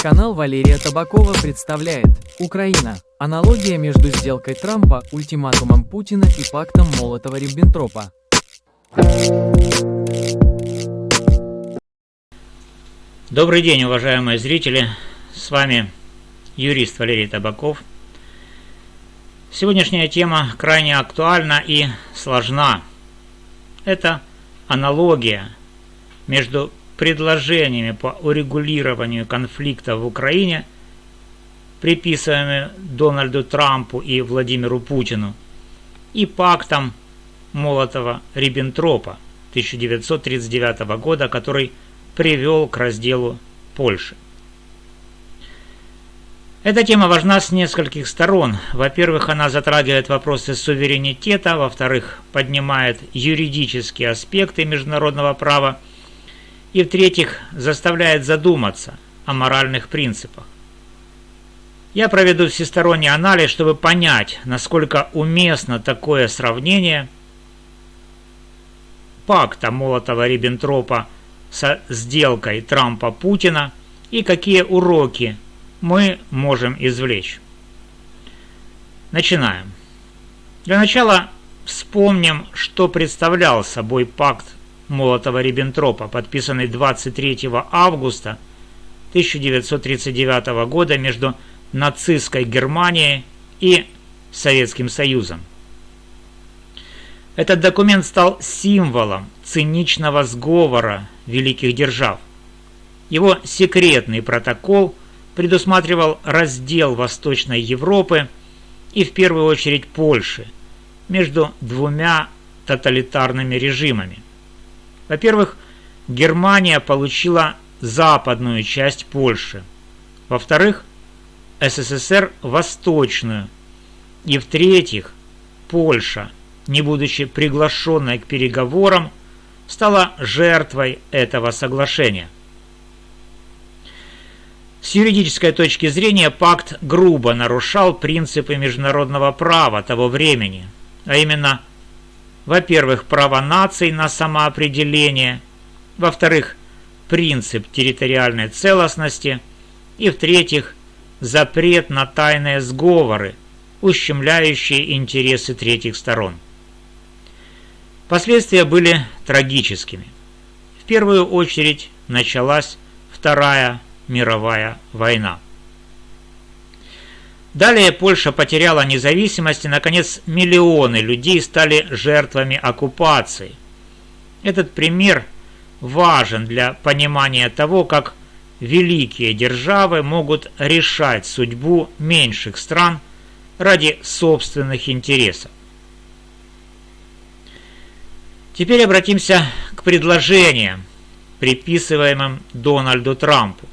Канал Валерия Табакова представляет «Украина. Аналогия между сделкой Трампа, ультиматумом Путина и пактом Молотова-Риббентропа». Добрый день, уважаемые зрители! С вами юрист Валерий Табаков. Сегодняшняя тема крайне актуальна и сложна. Это аналогия между предложениями по урегулированию конфликта в Украине, приписываемыми Дональду Трампу и Владимиру Путину, и пактом Молотова-Риббентропа 1939 года, который привел к разделу Польши. Эта тема важна с нескольких сторон. Во-первых, она затрагивает вопросы суверенитета, во-вторых, поднимает юридические аспекты международного права, и в-третьих, заставляет задуматься о моральных принципах. Я проведу всесторонний анализ, чтобы понять, насколько уместно такое сравнение пакта Молотова-Риббентропа со сделкой Трампа-Путина и какие уроки мы можем извлечь. Начинаем. Для начала вспомним, что представлял собой пакт Молотова-Риббентропа, подписанный 23 августа 1939 года между нацистской Германией и Советским Союзом. Этот документ стал символом циничного сговора великих держав. Его секретный протокол предусматривал раздел Восточной Европы и в первую очередь Польши между двумя тоталитарными режимами. Во-первых, Германия получила западную часть Польши. Во-вторых, СССР – восточную. И в-третьих, Польша, не будучи приглашенной к переговорам, стала жертвой этого соглашения. С юридической точки зрения пакт грубо нарушал принципы международного права того времени, а именно, во-первых, право наций на самоопределение, во-вторых, принцип территориальной целостности и, в-третьих, запрет на тайные сговоры, ущемляющие интересы третьих сторон. Последствия были трагическими. В первую очередь началась Вторая мировая война. Далее Польша потеряла независимость, и, наконец, миллионы людей стали жертвами оккупации. Этот пример важен для понимания того, как великие державы могут решать судьбу меньших стран ради собственных интересов. Теперь обратимся к предложениям, приписываемым Дональду Трампу.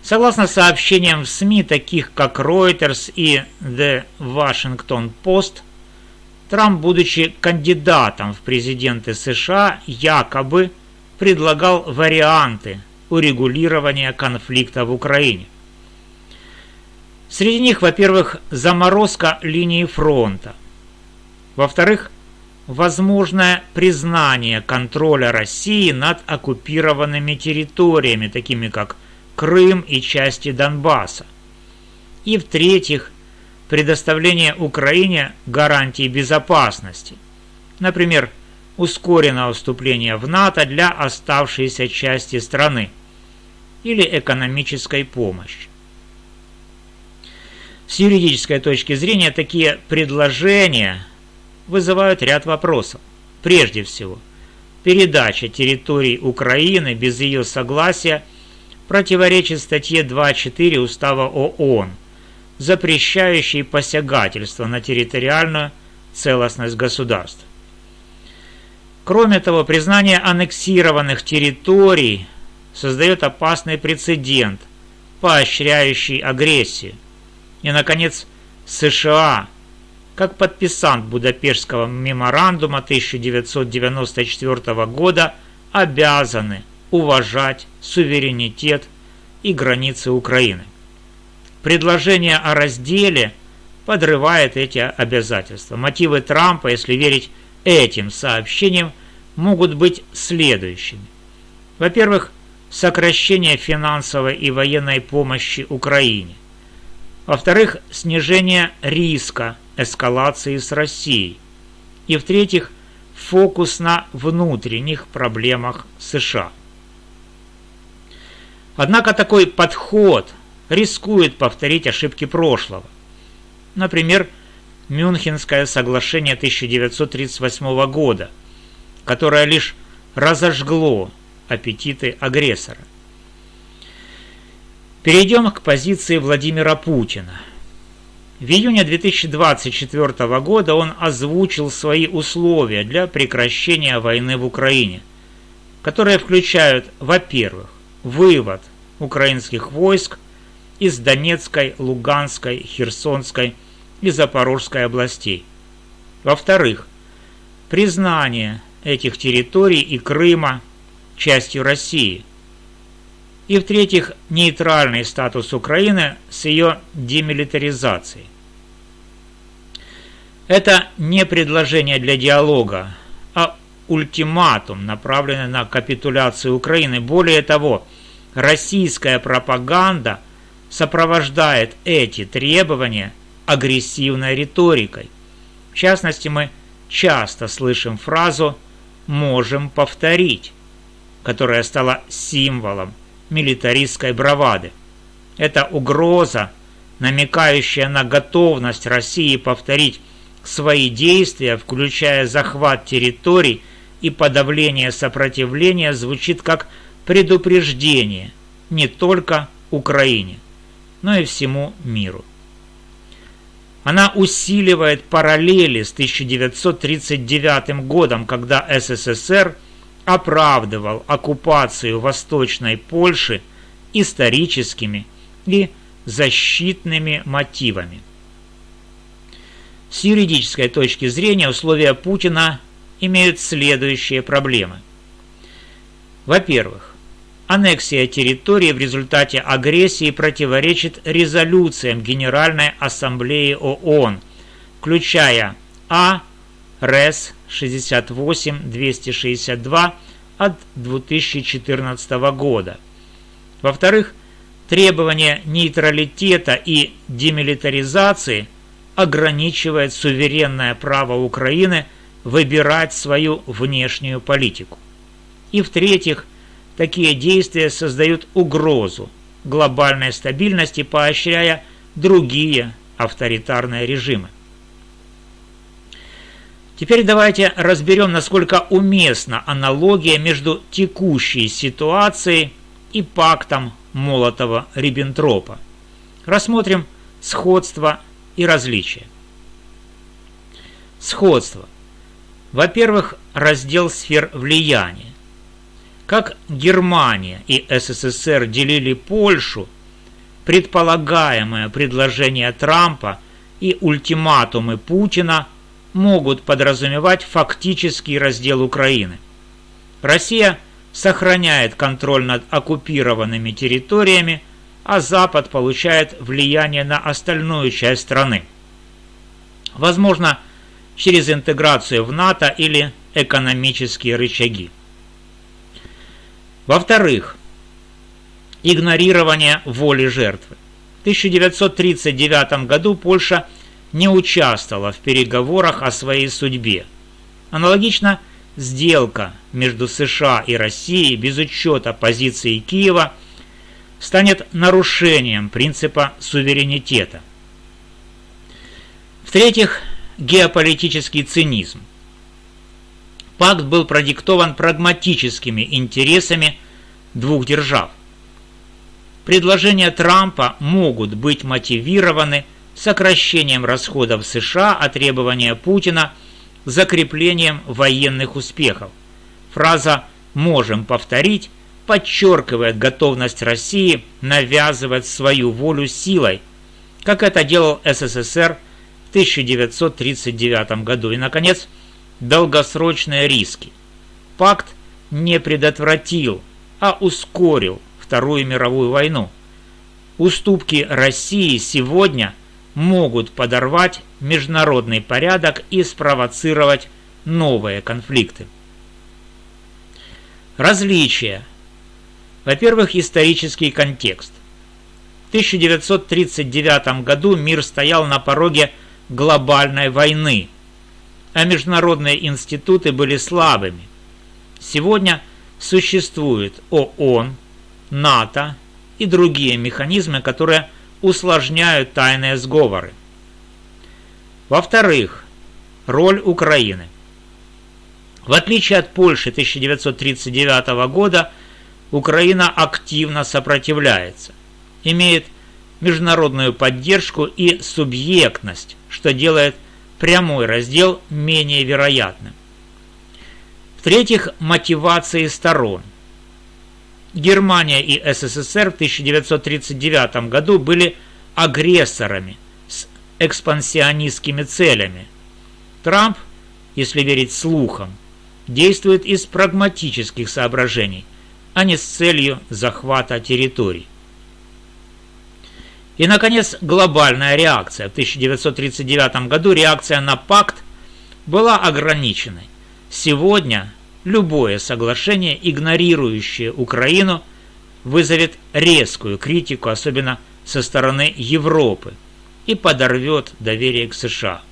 Согласно сообщениям в СМИ, таких как Reuters и The Washington Post, Трамп, будучи кандидатом в президенты США, якобы предлагал варианты урегулирования конфликта в Украине. Среди них, во-первых, заморозка линии фронта. Во-вторых, возможное признание контроля России над оккупированными территориями, такими как Крым и части Донбасса. И в-третьих, предоставление Украине гарантий безопасности, например, ускоренного вступления в НАТО для оставшейся части страны или экономической помощи. С юридической точки зрения такие предложения вызывают ряд вопросов. Прежде всего, передача территорий Украины без ее согласия противоречит статье 2.4 Устава ООН, запрещающей посягательство на территориальную целостность государств. Кроме того, признание аннексированных территорий создает опасный прецедент, поощряющий агрессию. И, наконец, США, как подписант Будапештского меморандума 1994 года, обязаны уважать суверенитет и границы Украины. Предложение о разделе подрывает эти обязательства. Мотивы Трампа, если верить этим сообщениям, могут быть следующими. Во-первых, сокращение финансовой и военной помощи Украине. Во-вторых, снижение риска эскалации с Россией. И в-третьих, фокус на внутренних проблемах США. Однако такой подход рискует повторить ошибки прошлого. Например, Мюнхенское соглашение 1938 года, которое лишь разожгло аппетиты агрессора. Перейдем к позиции Владимира Путина. В июне 2024 года он озвучил свои условия для прекращения войны в Украине, которые включают, во-первых, вывод украинских войск из Донецкой, Луганской, Херсонской и Запорожской областей. Во-вторых, признание этих территорий и Крыма частью России. И в-третьих, нейтральный статус Украины с ее демилитаризацией. Это не предложение для диалога, а ультиматум, направленный на капитуляцию Украины. Более того, российская пропаганда сопровождает эти требования агрессивной риторикой. В частности, мы часто слышим фразу «можем повторить», которая стала символом милитаристской бравады. Это угроза, намекающая на готовность России повторить свои действия, включая захват территорий и подавление сопротивления, звучит как предупреждение не только Украине, но и всему миру. Она усиливает параллели с 1939 годом, когда СССР оправдывал оккупацию Восточной Польши историческими и защитными мотивами. С юридической точки зрения условия Путина имеют следующие проблемы. Во-первых, аннексия территории в результате агрессии противоречит резолюциям Генеральной Ассамблеи ООН, включая РЭС 68-262 от 2014 года. Во-вторых, требование нейтралитета и демилитаризации ограничивает суверенное право Украины выбирать свою внешнюю политику. И в-третьих, такие действия создают угрозу глобальной стабильности, поощряя другие авторитарные режимы. Теперь давайте разберем, насколько уместна аналогия между текущей ситуацией и пактом Молотова-Риббентропа. Рассмотрим сходство и различия. Сходство. Во-первых, раздел сфер влияния. Как Германия и СССР делили Польшу, предполагаемое предложение Трампа и ультиматумы Путина могут подразумевать фактический раздел Украины. Россия сохраняет контроль над оккупированными территориями, а Запад получает влияние на остальную часть страны. Возможно, через интеграцию в НАТО или экономические рычаги. Во-вторых, игнорирование воли жертвы. В 1939 году Польша не участвовала в переговорах о своей судьбе. Аналогично, сделка между США и Россией без учета позиции Киева станет нарушением принципа суверенитета. В-третьих, геополитический цинизм. Пакт был продиктован прагматическими интересами двух держав. Предложения Трампа могут быть мотивированы сокращением расходов США, а требования Путина – закреплением военных успехов. Фраза «можем повторить» подчеркивает готовность России навязывать свою волю силой, как это делал СССР в 1939 году. И, наконец, долгосрочные риски. Пакт не предотвратил, а ускорил Вторую мировую войну. Уступки России сегодня могут подорвать международный порядок и спровоцировать новые конфликты. Различия. Во-первых, исторический контекст. В 1939 году мир стоял на пороге глобальной войны, а международные институты были слабыми. Сегодня существует ООН, НАТО и другие механизмы, которые усложняют тайные сговоры. Во-вторых, роль Украины. В отличие от Польши 1939 года, Украина активно сопротивляется, имеет международную поддержку и субъектность, что делает прямой раздел менее вероятным. В-третьих, мотивации сторон. Германия и СССР в 1939 году были агрессорами с экспансионистскими целями. Трамп, если верить слухам, действует из прагматических соображений, а не с целью захвата территорий. И, наконец, глобальная реакция. В 1939 году реакция на пакт была ограниченной. Сегодня любое соглашение, игнорирующее Украину, вызовет резкую критику, особенно со стороны Европы, и подорвет доверие к США.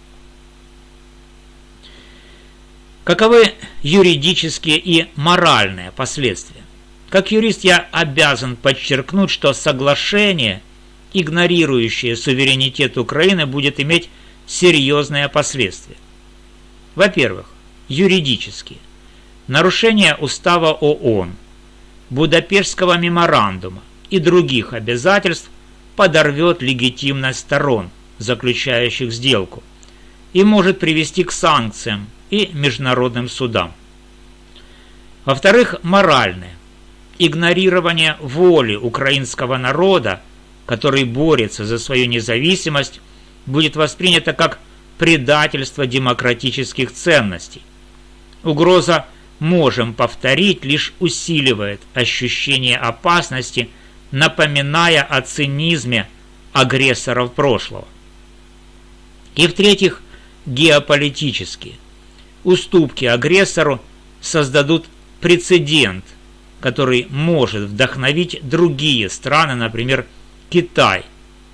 Каковы юридические и моральные последствия? Как юрист я обязан подчеркнуть, что соглашение, игнорирующее суверенитет Украины, будет иметь серьезные последствия. Во-первых, юридические. Нарушение устава ООН, Будапештского меморандума и других обязательств подорвет легитимность сторон, заключающих сделку, и может привести к санкциям и международным судам. Во-вторых, моральное. Игнорирование воли украинского народа, который борется за свою независимость, будет воспринято как предательство демократических ценностей. Угроза «можем повторить» лишь усиливает ощущение опасности, напоминая о цинизме агрессоров прошлого. И в-третьих, геополитические. Уступки агрессору создадут прецедент, который может вдохновить другие страны, например, Китай,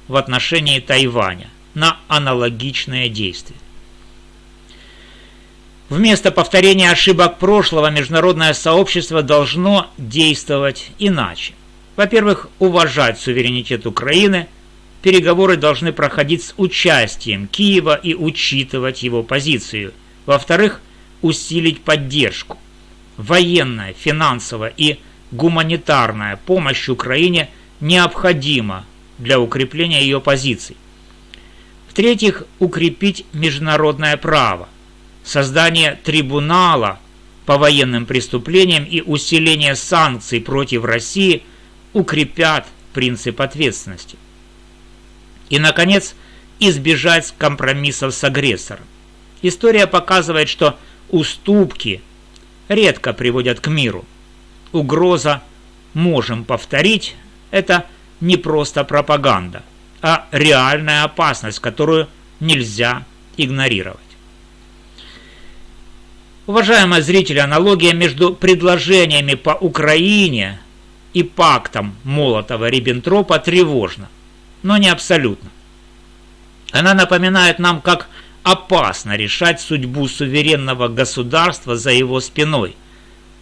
в отношении Тайваня, на аналогичные действия. Вместо повторения ошибок прошлого международное сообщество должно действовать иначе. Во-первых, уважать суверенитет Украины. Переговоры должны проходить с участием Киева и учитывать его позицию. Во-вторых, усилить поддержку. Военная, финансовая и гуманитарная помощь Украине необходима для укрепления ее позиций. В-третьих, укрепить международное право. Создание трибунала по военным преступлениям и усиление санкций против России укрепят принцип ответственности. И, наконец, избежать компромиссов с агрессором. История показывает, что уступки редко приводят к миру. Угроза «можем повторить» – это не просто пропаганда, а реальная опасность, которую нельзя игнорировать. Уважаемые зрители, аналогия между предложениями по Украине и пактом Молотова-Риббентропа тревожна, но не абсолютно. Она напоминает нам, как опасно решать судьбу суверенного государства за его спиной.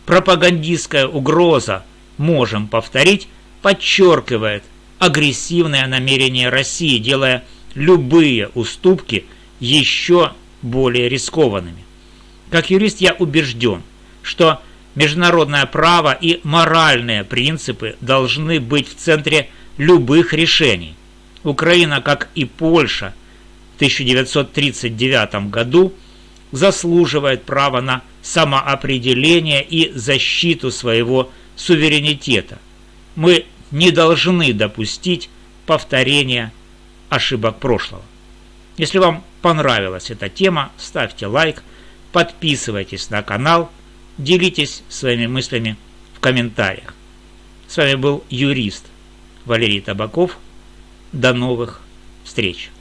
Пропагандистская угроза «можем повторить» подчеркивает агрессивное намерение России, делая любые уступки еще более рискованными. Как юрист я убежден, что международное право и моральные принципы должны быть в центре любых решений. Украина, как и Польша в 1939 году, заслуживает права на самоопределение и защиту своего суверенитета. Мы не должны допустить повторения ошибок прошлого. Если вам понравилась эта тема, ставьте лайк, подписывайтесь на канал, делитесь своими мыслями в комментариях. С вами был юрист Валерий Табаков. До новых встреч!